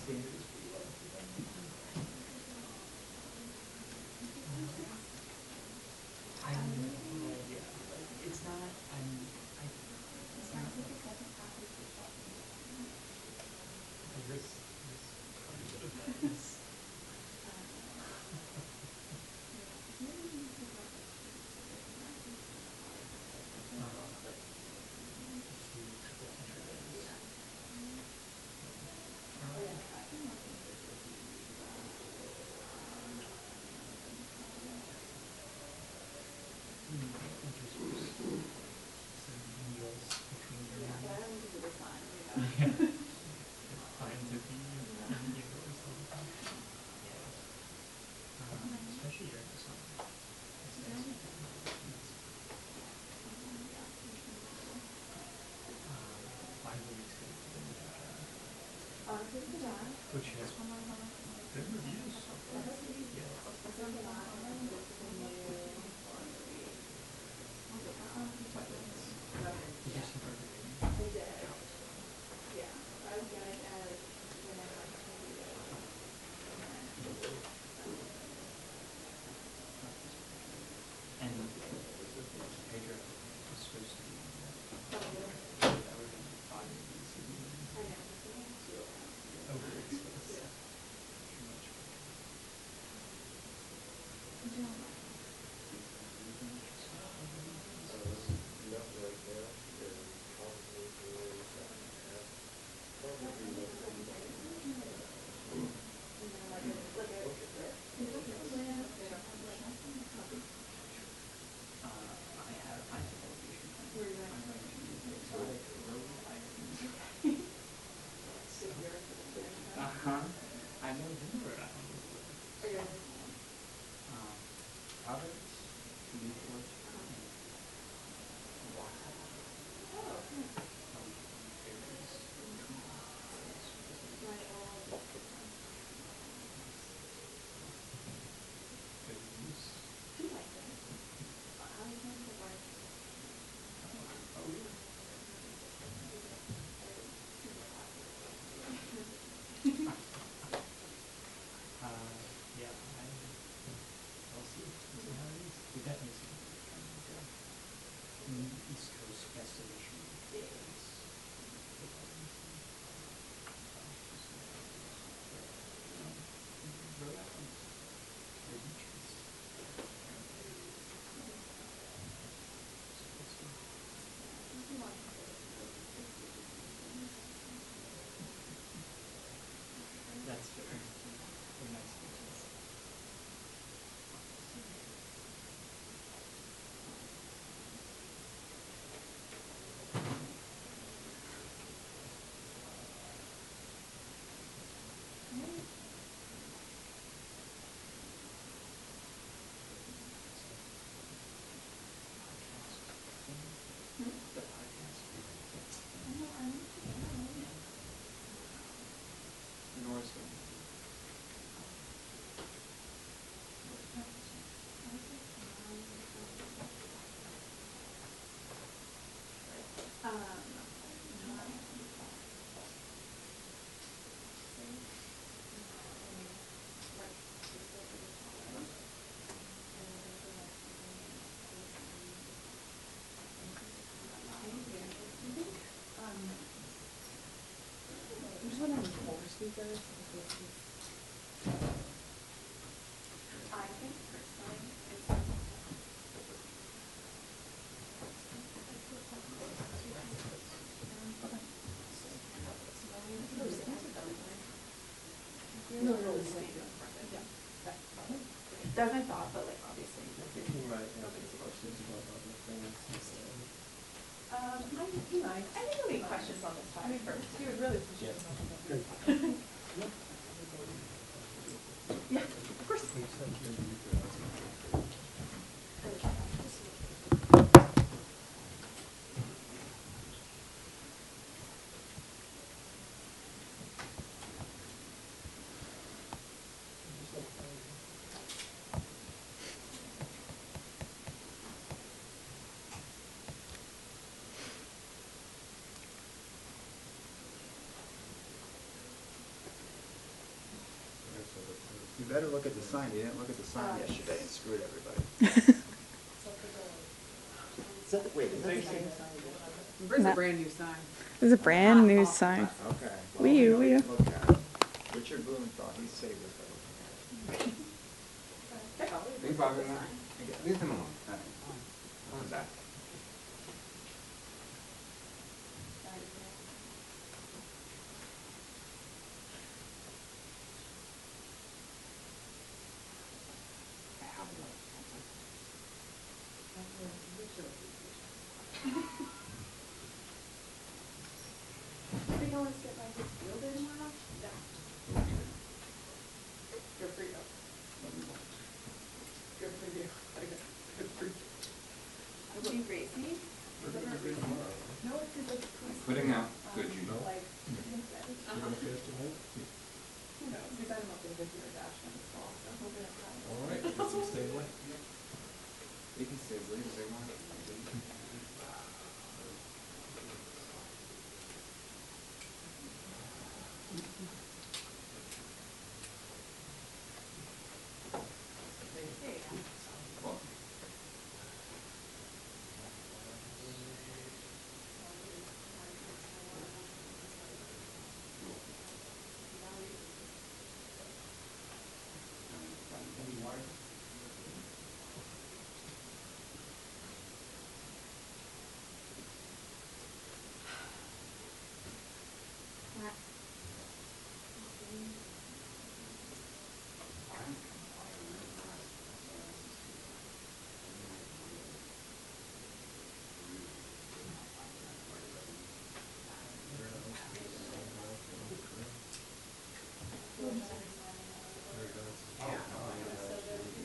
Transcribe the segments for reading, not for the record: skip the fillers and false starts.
standard is pretty low. I have no idea. Like, it's not. It's not. This probably should have done this. Especially during the summer. Which has good reviews. Yeah. Did you see Burger King? And Pedro was supposed to be that would be fine in the city. Overexposed. Too much. I know Rhode Island is Providence, Newport, and Wausau. Yeah, I'll see. We'll see how it is. We definitely see East Coast destination days. Rhode Island, the beaches. That's fair. They're nice beaches. The podcast. Nora's going. There's one on the four speakers. I think personally, it's No, it's like, yeah. That's my thought, but like obviously. He might have questions about other things instead. he might. I think there'll be questions on this topic first. He would really appreciate it. Yeah, of course. You better look at the sign. You didn't look at the sign yesterday and screwed everybody. Is that the, wait, is that the same sign? It's a brand new sign. It's a brand new sign. Okay. Well, Wee you you, know, wee you. look at it. Richard Blumenthal, he saved us everything. Leave Bobby alone. Leave him alone. Come back. Think I want to get my kids field day tomorrow? Yeah. Good for you. Good for you. Good for you. Would you race me? No, it's just like. Putting out, good, you know. Like, You're gonna finish tonight? who knows, because I'm up in Victor Dash in the fall, so I'm hoping it's not. All right, get some stay away. You can stay as late as they want. Well,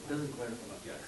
doesn't clarify. Yes.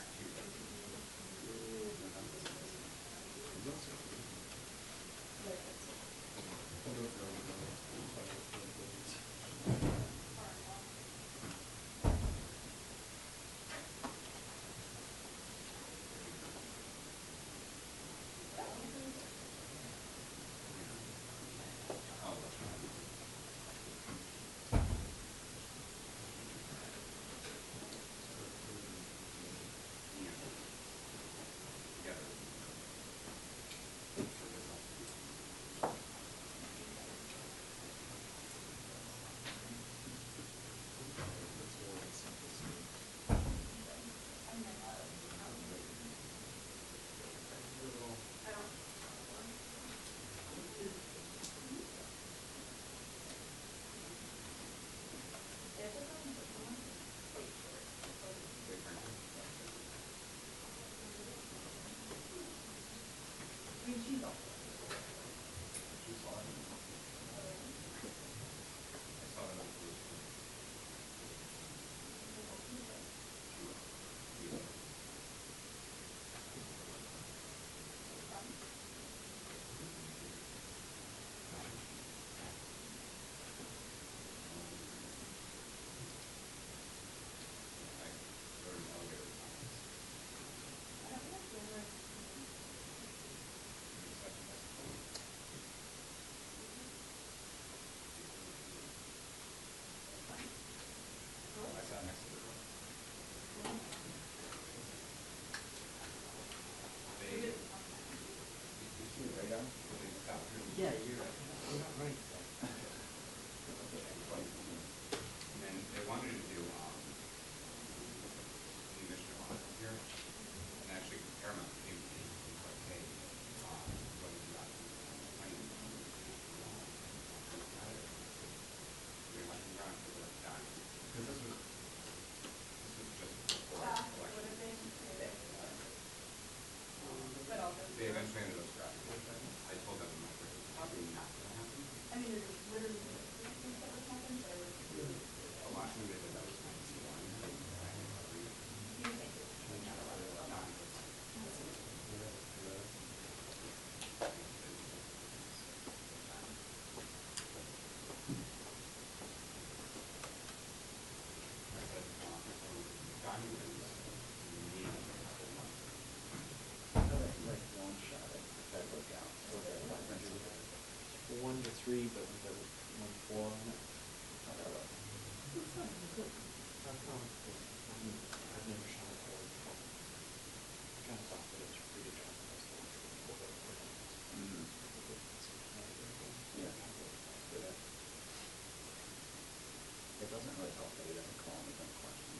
doesn't really help that he doesn't call him with any questions.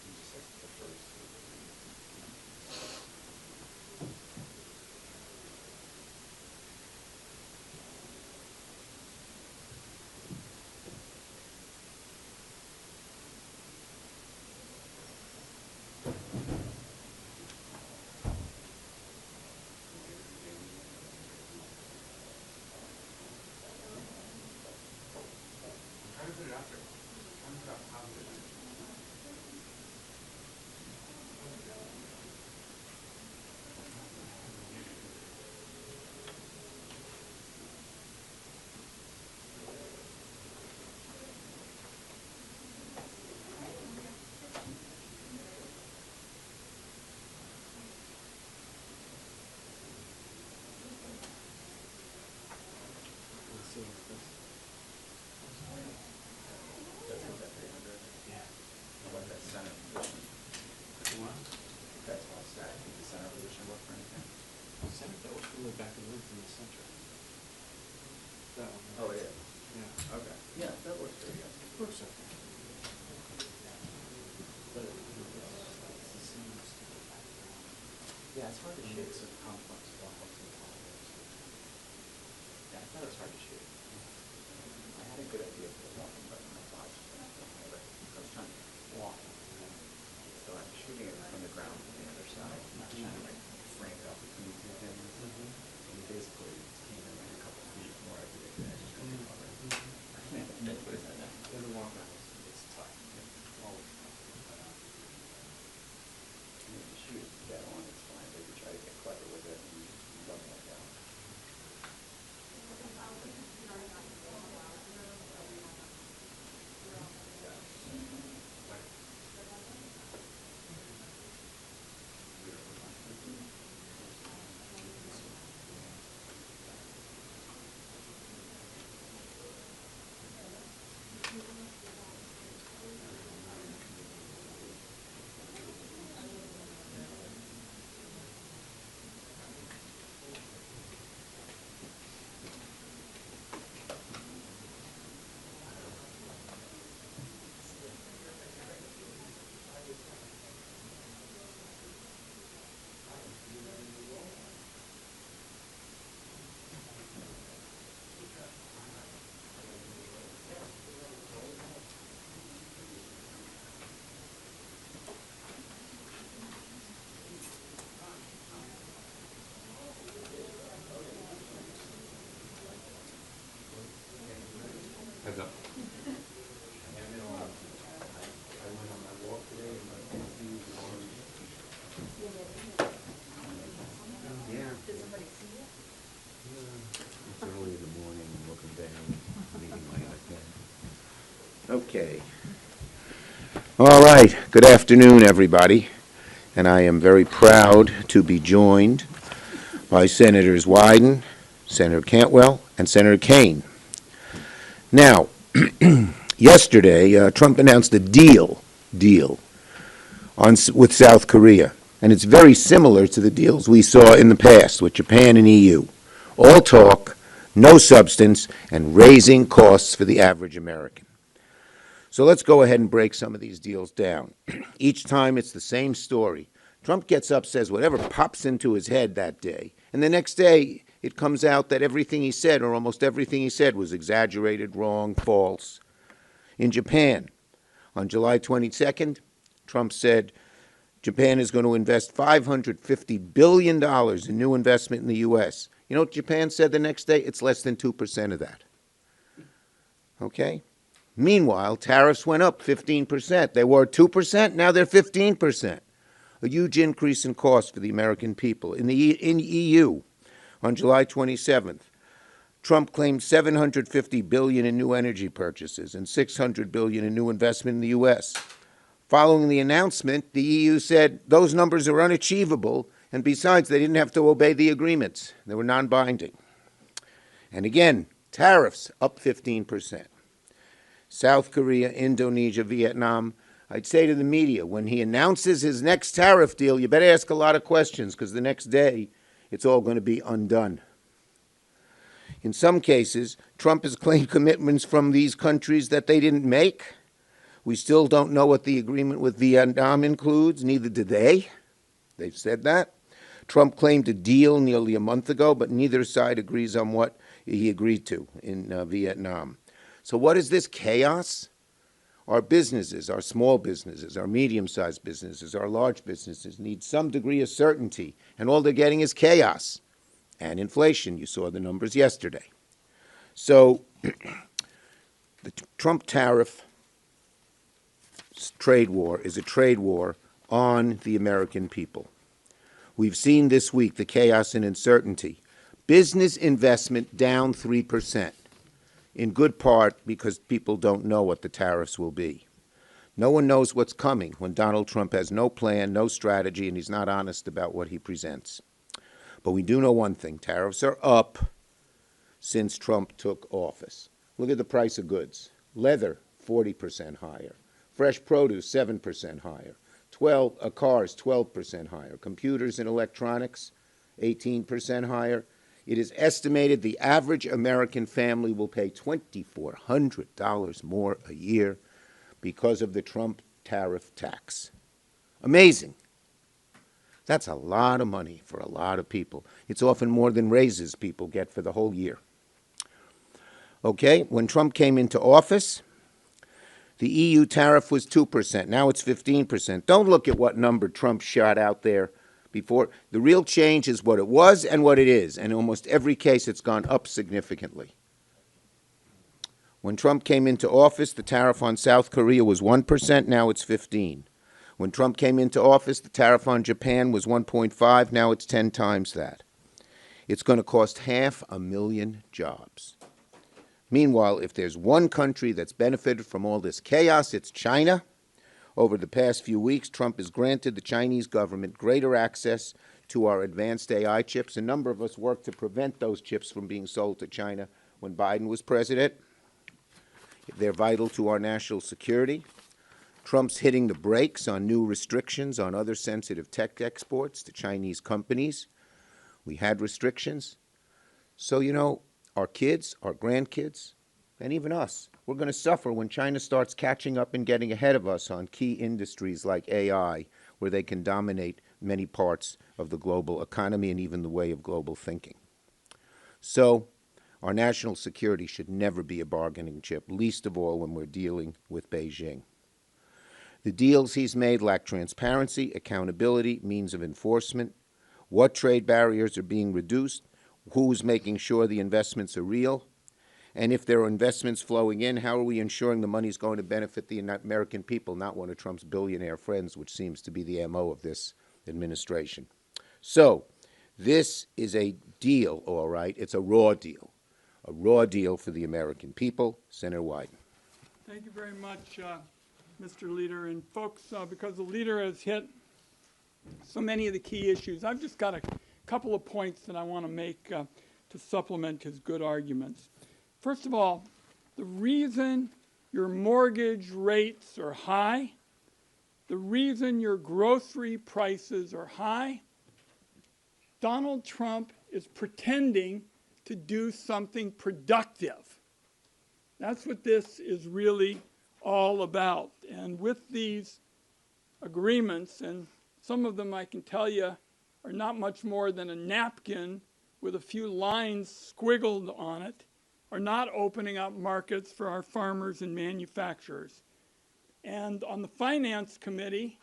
He just like defers to the thing. Try to put it out there. Try to put out positive. Let's see what's this. That's what that 300. Yeah. How about that center position? What? That's all set. I think the center position work for anything. Center, that was really back and forth in the center. That one. Oh, yeah. Yeah. Okay. Yeah, that works pretty good. Works okay. But it's the same as the background. Yeah, it's hard to It shoot. makes it complex files and files. Yeah, I thought it was hard to shoot. I had a good idea for the walking, but my thoughts just didn't have it. I was trying to walk, so I'm shooting it from the ground from the other side, not trying to like frame it up between two things. And basically came in like a couple feet more I predicted. I just couldn't cover it. That's what it said now. Yeah, the walk around it's tough. Always I mean, if you shoot it dead on, it's fine, but if you try to get clever with it and it doesn't work out. Heads up. Yeah. Did somebody see it? It's early in the morning, I'm looking down, meeting my iPad. Okay. All right. Good afternoon, everybody. And I am very proud to be joined by Senators Wyden, Senator Cantwell, and Senator Kaine. Now, yesterday, Trump announced a deal with South Korea. And it's very similar to the deals we saw in the past with Japan and EU. All talk, no substance, and raising costs for the average American. So let's go ahead and break some of these deals down. Each time it's the same story. Trump gets up, says whatever pops into his head that day, and the next day it comes out that everything he said, or almost everything he said, was exaggerated, wrong, false. In Japan, on July 22nd, Trump said Japan is going to invest $550 billion in new investment in the U.S. You know what Japan said the next day? It's less than 2% of that. Okay? Meanwhile, tariffs went up 15%. They were 2%, now they're 15%. A huge increase in cost for the American people. In EU, on July 27th, Trump claimed $750 billion in new energy purchases and $600 billion in new investment in the U.S. Following the announcement, the EU said those numbers are unachievable, and besides, they didn't have to obey the agreements. They were non-binding. And again, tariffs up 15%. South Korea, Indonesia, Vietnam. I'd say to the media, when he announces his next tariff deal, you better ask a lot of questions, because the next day, it's all going to be undone. In some cases, Trump has claimed commitments from these countries that they didn't make. We still don't know what the agreement with Vietnam includes, neither do they. They've said that. Trump claimed a deal nearly a month ago, but neither side agrees on what he agreed to in Vietnam. So what is this chaos? Our businesses, our small businesses, our medium-sized businesses, our large businesses need some degree of certainty, and all they're getting is chaos and inflation. You saw the numbers yesterday. So the Trump tariff trade war is a trade war on the American people. We've seen this week the chaos and uncertainty. Business investment down 3%, in good part because people don't know what the tariffs will be. No one knows what's coming when Donald Trump has no plan, no strategy, and he's not honest about what he presents. But we do know one thing. Tariffs are up since Trump took office. Look at the price of goods. Leather, 40% higher. Fresh produce, 7% higher. Cars, 12% higher. Computers and electronics, 18% higher. It is estimated the average American family will pay $2,400 more a year because of the Trump tariff tax. Amazing. That's a lot of money for a lot of people. It's often more than raises people get for the whole year. Okay, when Trump came into office, the EU tariff was 2%. Now it's 15%. Don't look at what number Trump shot out there before. The real change is what it was and what it is. And in almost every case, it's gone up significantly. When Trump came into office, the tariff on South Korea was 1%. Now it's 15%. When Trump came into office, the tariff on Japan was 1.5%. Now it's 10 times that. It's going to cost 500,000 jobs. Meanwhile, if there's one country that's benefited from all this chaos, it's China. Over the past few weeks, Trump has granted the Chinese government greater access to our advanced AI chips. A number of us worked to prevent those chips from being sold to China when Biden was president. They're vital to our national security. Trump's hitting the brakes on new restrictions on other sensitive tech exports to Chinese companies. We had restrictions. So, you know, our kids, our grandkids, and even us, we're going to suffer when China starts catching up and getting ahead of us on key industries like AI, where they can dominate many parts of the global economy and even the way of global thinking. So our national security should never be a bargaining chip, least of all when we're dealing with Beijing. The deals he's made lack transparency, accountability, means of enforcement, what trade barriers are being reduced, who's making sure the investments are real, and if there are investments flowing in, how are we ensuring the money's going to benefit the American people, not one of Trump's billionaire friends, which seems to be the MO of this administration. So this is a deal, all right. It's a raw deal for the American people. Senator Wyden. Thank you very much, Mr. Leader. And folks, because the leader has hit so many of the key issues, I've just got a couple of points that I want to make to supplement his good arguments. First of all, the reason your mortgage rates are high, the reason your grocery prices are high, Donald Trump is pretending to do something productive. That's what this is really all about. And with these agreements, and some of them I can tell you are not much more than a napkin with a few lines squiggled on it, are not opening up markets for our farmers and manufacturers. And on the Finance Committee,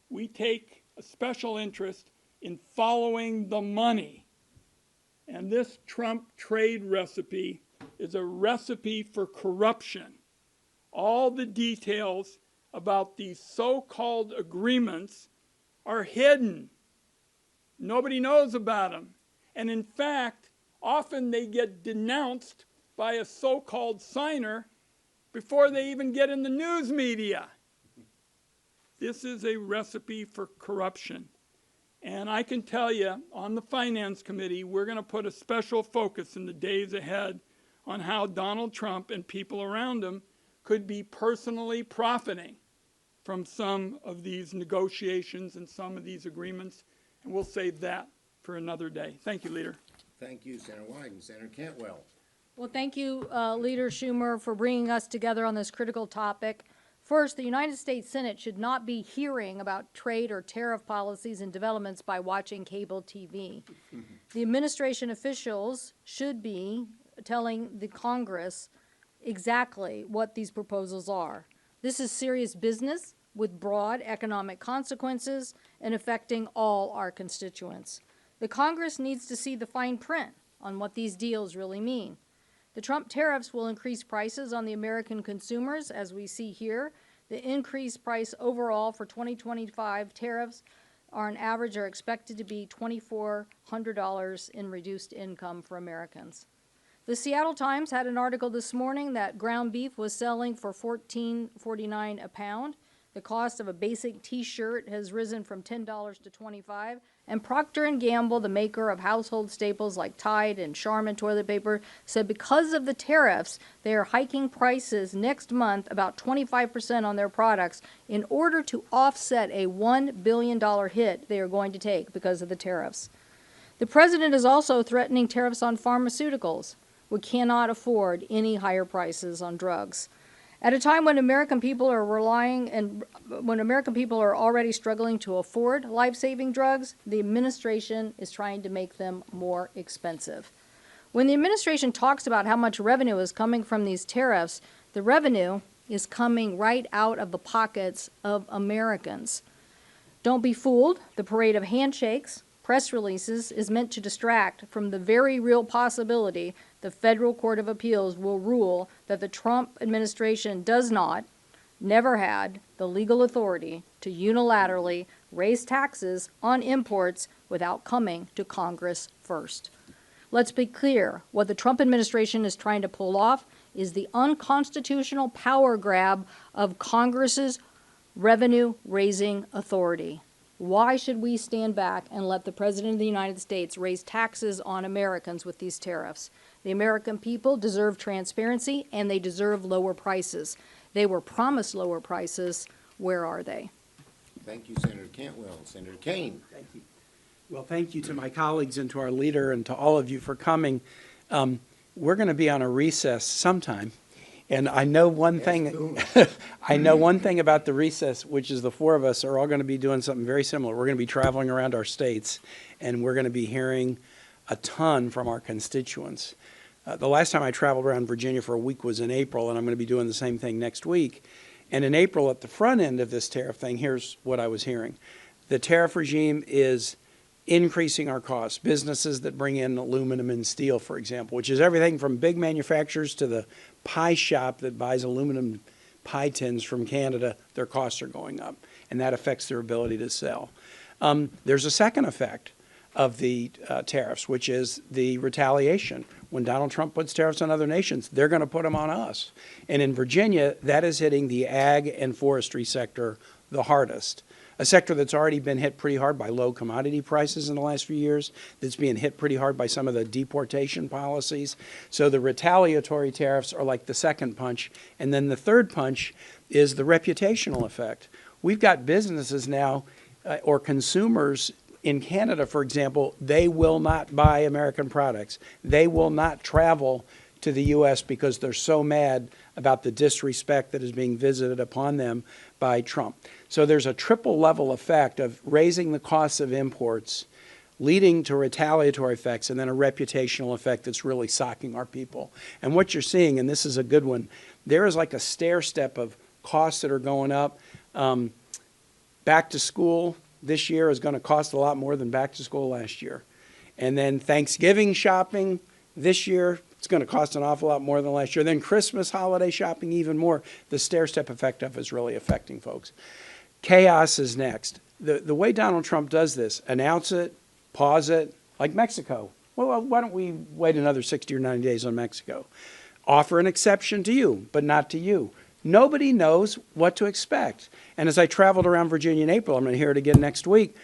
we take a special interest in following the money. And this Trump trade recipe is a recipe for corruption. All the details about these so-called agreements are hidden. Nobody knows about them. And in fact, often they get denounced by a so-called signer before they even get in the news media. This is a recipe for corruption. And I can tell you, on the Finance Committee, we're going to put a special focus in the days ahead on how Donald Trump and people around him could be personally profiting from some of these negotiations and some of these agreements. And we'll save that for another day. Thank you, Leader. Thank you, Senator Wyden. Senator Cantwell. Well, thank you, Leader Schumer, for bringing us together on this critical topic. First, the United States Senate should not be hearing about trade or tariff policies and developments by watching cable TV. The administration officials should be telling the Congress exactly what these proposals are. This is serious business with broad economic consequences and affecting all our constituents. The Congress needs to see the fine print on what these deals really mean. The Trump tariffs will increase prices on the American consumers, as we see here. The increased price overall for 2025 tariffs on average are expected to be $2,400 in reduced income for Americans. The Seattle Times had an article this morning that ground beef was selling for $14.49 a pound. The cost of a basic T-shirt has risen from $10 to $25. And Procter & Gamble, the maker of household staples like Tide and Charmin toilet paper, said because of the tariffs, they are hiking prices next month about 25% on their products in order to offset a $1 billion hit they are going to take because of the tariffs. The president is also threatening tariffs on pharmaceuticals. We cannot afford any higher prices on drugs. At a time when American people are already struggling to afford life-saving drugs, the administration is trying to make them more expensive. When the administration talks about how much revenue is coming from these tariffs, the revenue is coming right out of the pockets of Americans. Don't be fooled. The parade of handshakes, press releases is meant to distract from the very real possibility the Federal Court of Appeals will rule that the Trump administration does not, never had, the legal authority to unilaterally raise taxes on imports without coming to Congress first. Let's be clear, what the Trump administration is trying to pull off is the unconstitutional power grab of Congress's revenue-raising authority. Why should we stand back and let the President of the United States raise taxes on Americans with these tariffs? The American people deserve transparency, and they deserve lower prices. They were promised lower prices. Where are they? Thank you, Senator Cantwell. Senator Kane. Thank you. Well, thank you to my colleagues and to our leader and to all of you for coming. We're going to be on a recess sometime. And I know one thing. I know one thing about the recess, which is the four of us are all going to be doing something very similar. We're going to be traveling around our states, and we're going to be hearing a ton from our constituents. The last time I traveled around Virginia for a week was in April, and I'm going to be doing the same thing next week. And in April, at the front end of this tariff thing, here's what I was hearing. The tariff regime is increasing our costs. Businesses that bring in aluminum and steel, for example, which is everything from big manufacturers to the pie shop that buys aluminum pie tins from Canada, their costs are going up, and that affects their ability to sell. There's a second effect of the tariffs, which is the retaliation. When Donald Trump puts tariffs on other nations, they're going to put them on us. And in Virginia, that is hitting the ag and forestry sector the hardest. A sector that's already been hit pretty hard by low commodity prices in the last few years, that's being hit pretty hard by some of the deportation policies. So the retaliatory tariffs are like the second punch. And then the third punch is the reputational effect. We've got businesses now, or consumers in Canada, for example, they will not buy American products. They will not travel to the U.S. because they're so mad about the disrespect that is being visited upon them by Trump. So there's a triple level effect of raising the costs of imports, leading to retaliatory effects, and then a reputational effect that's really socking our people. And what you're seeing, and this is a good one, there is like a stair step of costs that are going up. Back to school this year is going to cost a lot more than back to school last year. And then Thanksgiving shopping this year, it's going to cost an awful lot more than last year. Then Christmas holiday shopping even more. The stair-step effect of it is really affecting folks. Chaos is next. The way Donald Trump does this, announce it, pause it, like Mexico. Well, why don't we wait another 60 or 90 days on Mexico? Offer an exception to you, but not to you. Nobody knows what to expect. And as I traveled around Virginia in April, I'm going to hear it again next week,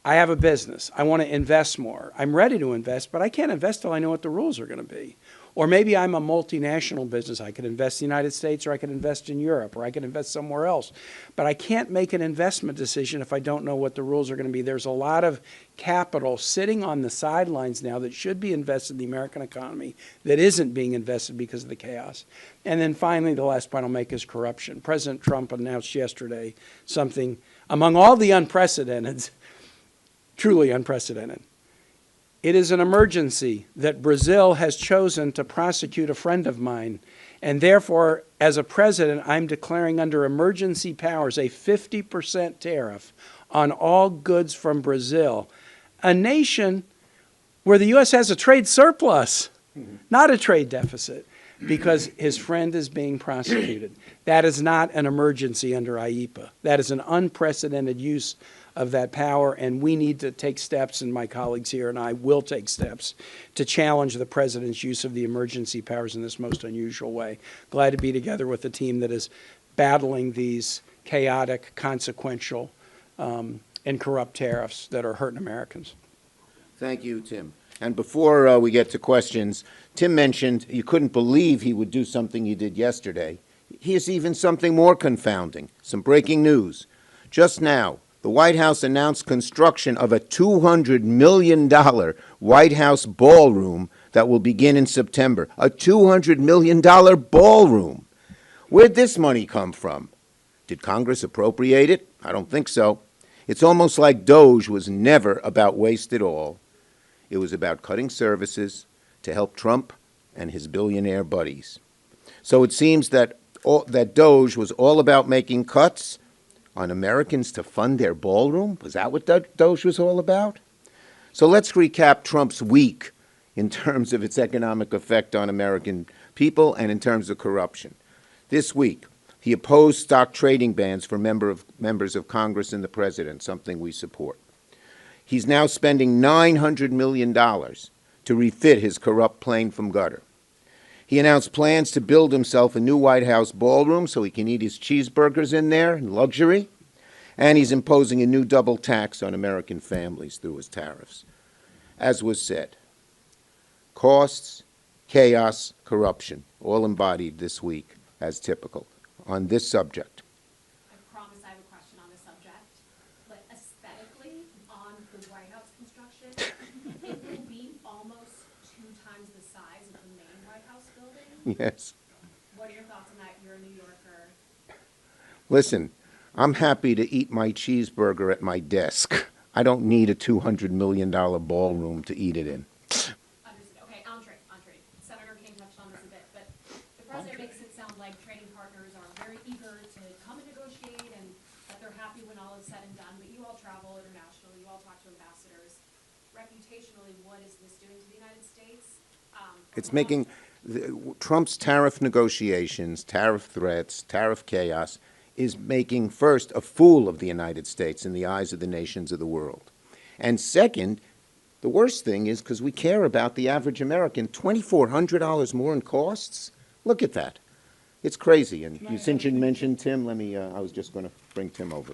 I have a business. I want to invest more. I'm ready to invest, but I can't invest till I know what the rules are going to be. Or maybe I'm a multinational business. I could invest in the United States, or I could invest in Europe, or I could invest somewhere else. But I can't make an investment decision if I don't know what the rules are going to be. There's a lot of capital sitting on the sidelines now that should be invested in the American economy that isn't being invested because of the chaos. And then finally, the last point I'll make is corruption. President Trump announced yesterday something among all the unprecedented, truly unprecedented. It is an emergency that Brazil has chosen to prosecute a friend of mine. And therefore, as a president, I'm declaring under emergency powers a 50% tariff on all goods from Brazil, a nation where the U.S. has a trade surplus, not a trade deficit, because his friend is being prosecuted. That is not an emergency under IEPA. That is an unprecedented use of that power, and we need to take steps, and my colleagues here and I will take steps to challenge the president's use of the emergency powers in this most unusual way. Glad to be together with a team that is battling these chaotic, consequential, and corrupt tariffs that are hurting Americans. Thank you, Tim. And before we get to questions, Tim mentioned you couldn't believe he would do something he did yesterday. Here's even something more confounding. Some breaking news. Just now, the White House announced construction of a $200 million White House ballroom that will begin in September. A $200 million ballroom. Where'd this money come from? Did Congress appropriate it? I don't think so. It's almost like DOGE was never about waste at all. It was about cutting services to help Trump and his billionaire buddies. So it seems that DOGE was all about making cuts on Americans to fund their ballroom? Was that what DOGE was all about? So let's recap Trump's week in terms of its economic effect on American people and in terms of corruption. This week, he opposed stock trading bans for members of Congress and the president, something we support. He's now spending $900 million to refit his corrupt plane from gutter. He announced plans to build himself a new White House ballroom so he can eat his cheeseburgers in there in luxury. And he's imposing a new double tax on American families through his tariffs. As was said, costs, chaos, corruption, all embodied this week as typical on this subject. I promise I have a question on this subject, but aesthetically, on the White House construction, it will be almost 2 times the size of the main White House building. Yes. What are your thoughts on that? You're a New Yorker. Listen, I'm happy to eat my cheeseburger at my desk. I don't need a $200 million ballroom to eat it in. Understood. Okay, entree. Senator King touched on this a bit, but the president makes it sound like trading partners are very eager to come and negotiate and that they're happy when all is said and done. But you all travel internationally. You all talk to ambassadors. Reputationally, what is this doing to the United States? It's making Trump's tariff negotiations, tariff threats, tariff chaos is making, first, a fool of the United States in the eyes of the nations of the world. And second, the worst thing is, because we care about the average American, $2,400 more in costs? Look at that. It's crazy. And since you mentioned Tim, I was just going to bring Tim over.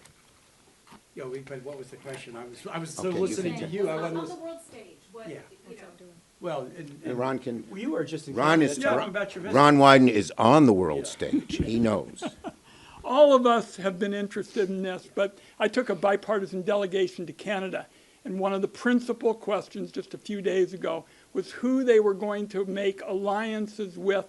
Yeah, but what was the question? I was still Okay, listening to you. I On wasn't the world stage, what, Yeah. you know. Well, And Ron can. you were just Ron is. about your visit. Ron Wyden is on the world stage. He knows. All of us have been interested in this, but I took a bipartisan delegation to Canada, and one of the principal questions just a few days ago was who they were going to make alliances with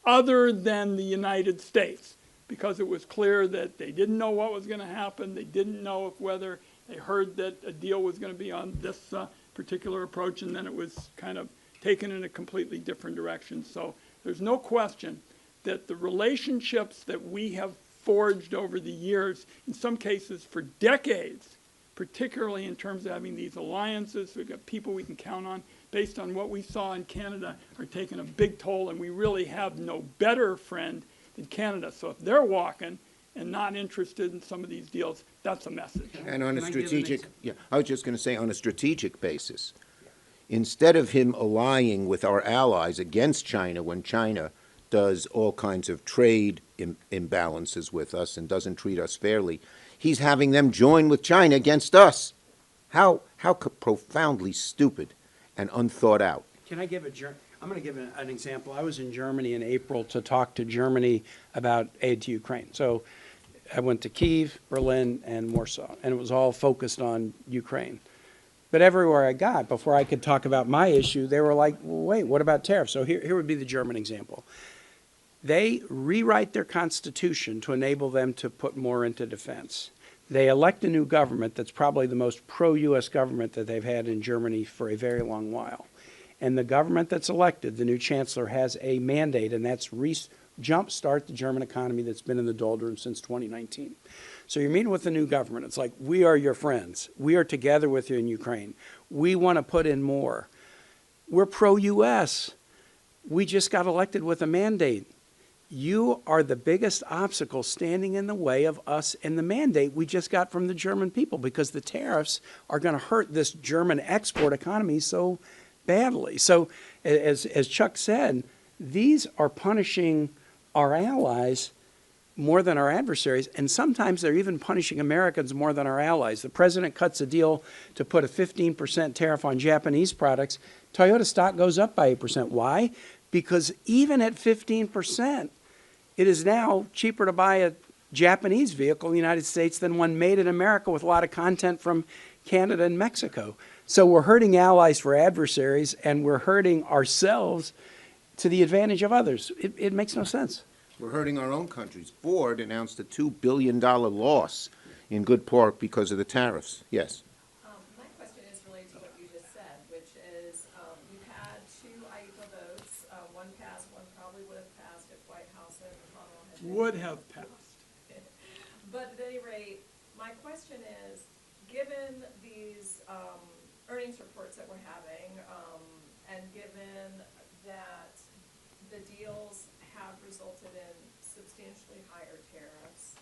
other than the United States, because it was clear that they didn't know what was going to happen. They didn't know whether they heard that a deal was going to be on this particular approach, and then it was kind of taken in a completely different direction. So there's no question that the relationships that we have forged over the years, in some cases for decades, particularly in terms of having these alliances, we've got people we can count on, based on what we saw in Canada, are taking a big toll, and we really have no better friend than Canada. So if they're walking and not interested in some of these deals, that's a message. And on a Can I give an strategic, I was just going to say, on a strategic basis, instead of him allying with our allies against China when China does all kinds of trade imbalances with us and doesn't treat us fairly, he's having them join with China against us. How profoundly stupid and unthought out. Can I give a I'm going to give an example. I was in Germany in April to talk to Germany about aid to Ukraine. So I went to Kyiv, Berlin, and Warsaw, and it was all focused on Ukraine. But everywhere I got, before I could talk about my issue, they were like, well, wait, what about tariffs? So here would be the German example. They rewrite their constitution to enable them to put more into defense. They elect a new government that's probably the most pro-U.S. government that they've had in Germany for a very long while. And the government that's elected, the new chancellor, has a mandate, and that's jumpstart the German economy that's been in the doldrums since 2019. So you're meeting with the new government. It's like, we are your friends. We are together with you in Ukraine. We want to put in more. We're pro-U.S. We just got elected with a mandate. You are the biggest obstacle standing in the way of us and the mandate we just got from the German people, because the tariffs are going to hurt this German export economy so badly. So as Chuck said, these are punishing our allies more than our adversaries, and sometimes they're even punishing Americans more than our allies. The president cuts a deal to put a 15% tariff on Japanese products. Toyota stock goes up by 8%. Why? Because even at 15%, it is now cheaper to buy a Japanese vehicle in the United States than one made in America with a lot of content from Canada and Mexico. So we're hurting allies for adversaries, and we're hurting ourselves to the advantage of others. It makes no sense. We're hurting our own countries. Ford announced a $2 billion loss in good part because of the tariffs. Yes. My question is related to what you just said, which is you've had two IEPA votes. One passed, one probably would have passed if White House and McConnell had been. Would have passed. But at any rate, my question is, given these earnings reports that we're having, and given that the deals have resulted in substantially higher tariffs,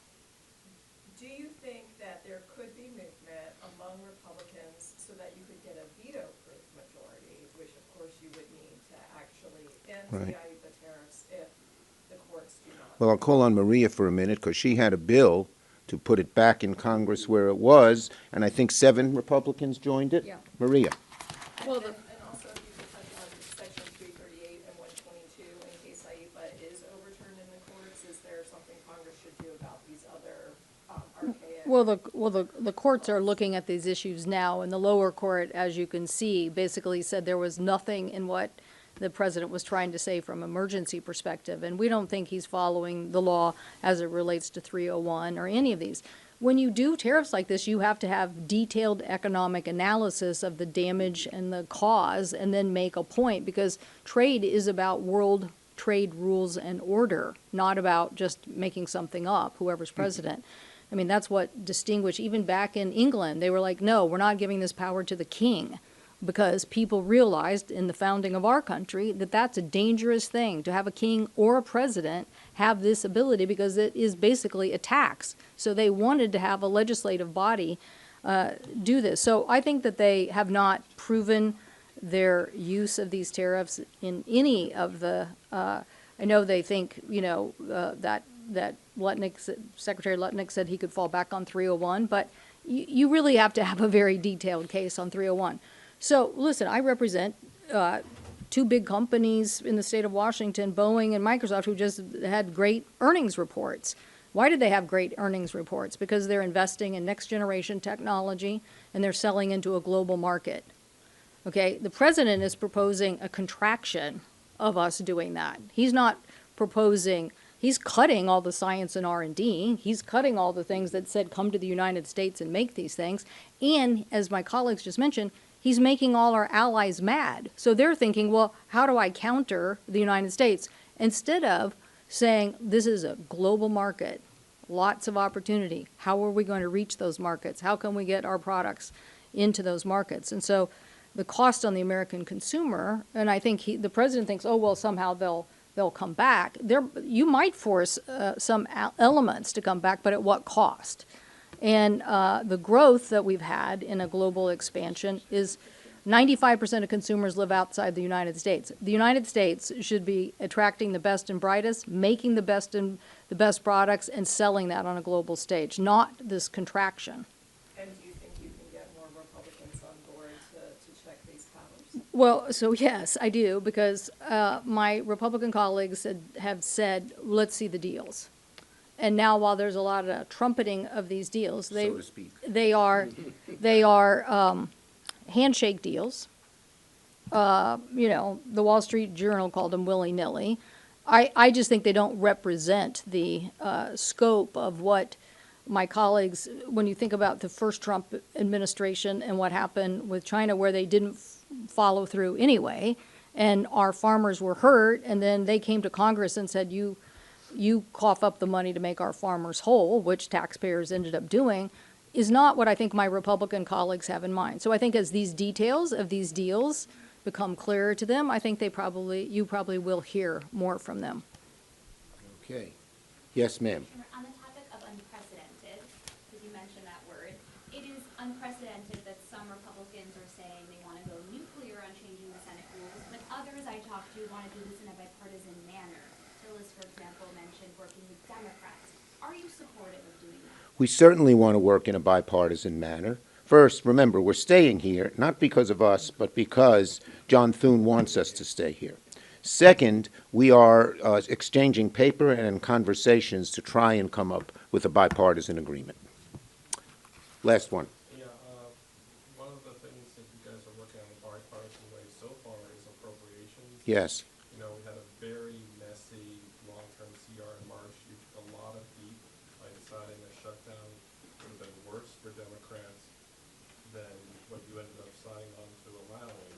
do you think that there could be movement among Republicans so that you could get a veto-proof majority, which of course you would need to actually end the IEPA tariffs if the courts do not? Well, I'll call on Maria for a minute, because she had a bill to put it back in Congress where it was, and I think 7 Republicans joined it. Yeah. Maria. Well, and also if you could touch on section 338 and 122 in case IEPA is overturned in the courts, is there something Congress should do about these other archaic? Well, the courts are looking at these issues now, and the lower court, as you can see, basically said there was nothing in what the president was trying to say from emergency perspective, and we don't think he's following the law as it relates to 301 or any of these. When you do tariffs like this, you have to have detailed economic analysis of the damage and the cause, and then make a point, because trade is about world trade rules and order, not about just making something up, whoever's president. I mean, that's what distinguished, even back in England, they were like, no, we're not giving this power to the king, because people realized in the founding of our country that that's a dangerous thing to have a king or a president have this ability, because it is basically a tax. So they wanted to have a legislative body do this. So I think that they have not proven their use of these tariffs in any of the, I know they think, you know, that Secretary Lutnick said he could fall back on 301, but you really have to have a very detailed case on 301. So listen, I represent 2 big companies in the state of Washington, Boeing and Microsoft, who just had great earnings reports. Why did they have great earnings reports? Because they're investing in next generation technology and they're selling into a global market. Okay, the president is proposing a contraction of us doing that. He's not proposing, he's cutting all the science and R&D. He's cutting all the things that said come to the United States and make these things. And as my colleagues just mentioned, he's making all our allies mad. So they're thinking, well, how do I counter the United States? Instead of saying, this is a global market, lots of opportunity. How are we going to reach those markets? How can we get our products into those markets? And so the cost on the American consumer, and I think the president thinks, oh, well, somehow they'll come back. You might force some elements to come back, but at what cost? And the growth that we've had in a global expansion is 95% of consumers live outside the United States. The United States should be attracting the best and brightest, making the best products, and selling that on a global stage, not this contraction. And do you think you can get more Republicans on board to check these powers? Well, so yes, I do, because my Republican colleagues have said, let's see the deals. And now, while there's a lot of trumpeting of these deals, So to speak. they are handshake deals. You know, the Wall Street Journal called them willy-nilly. I just think they don't represent the scope of what my colleagues, when you think about the first Trump administration and what happened with China, where they didn't follow through anyway, and our farmers were hurt, and then they came to Congress and said, you cough up the money to make our farmers whole, which taxpayers ended up doing, is not what I think my Republican colleagues have in mind. So I think as these details of these deals become clearer to them, I think you probably will hear more from them. Okay. Yes, ma'am. On the topic of unprecedented, because you mentioned that word, it is unprecedented that some Republicans are saying they want to go nuclear on changing the Senate rules, but others I talked to want to do this in a bipartisan manner. Tillis, for example, mentioned working with Democrats. Are you supportive of doing that? We certainly want to work in a bipartisan manner. First, remember, we're staying here, not because of us, but because John Thune wants us to stay here. Second, we are exchanging paper and conversations to try and come up with a bipartisan agreement. Last one. Yeah, one of the things that you guys are working on in a bipartisan way so far is appropriations. Yes. You know, we had a very messy long-term CR in March. You took a lot of heat by deciding a shutdown would have been worse for Democrats than what you ended up signing on to allowing.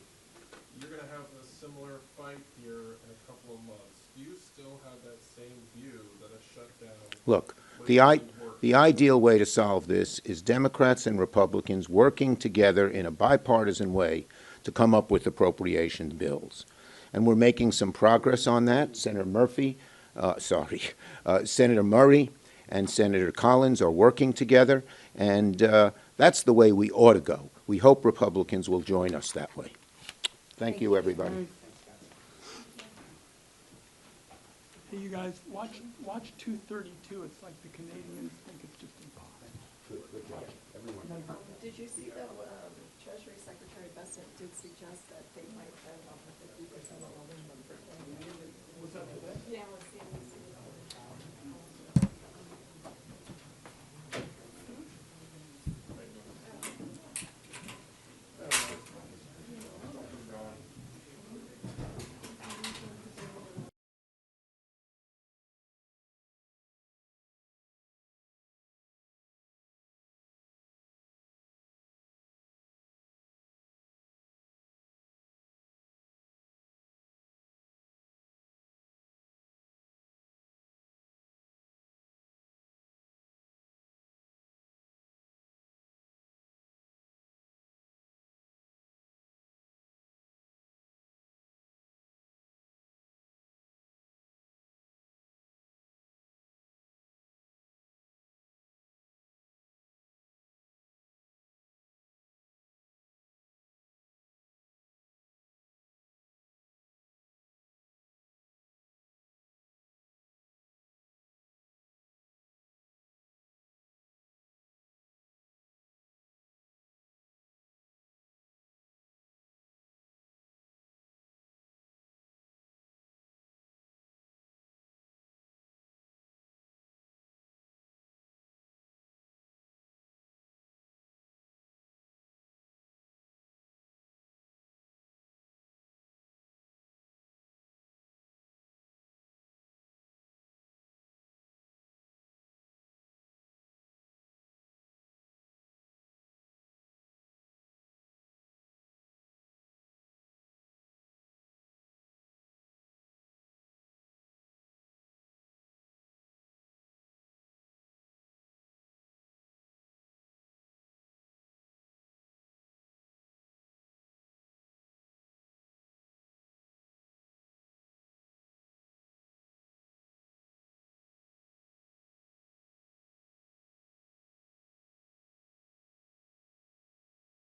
You're going to have a similar fight here in a couple of months. Do you still have that same view that a shutdown? Look, the ideal way to solve this is Democrats and Republicans working together in a bipartisan way to come up with appropriation bills. And we're making some progress on that. Senator Murray and Senator Collins are working together, and that's the way we ought to go. We hope Republicans will join us that way. Thank you, everybody. Hey, you guys, watch 232. It's like the Canadians think it's just impossible. Did you see that Treasury Secretary Bessent did suggest that they might have 50% of aluminum for 20 years? Was that today? Yeah, let's see.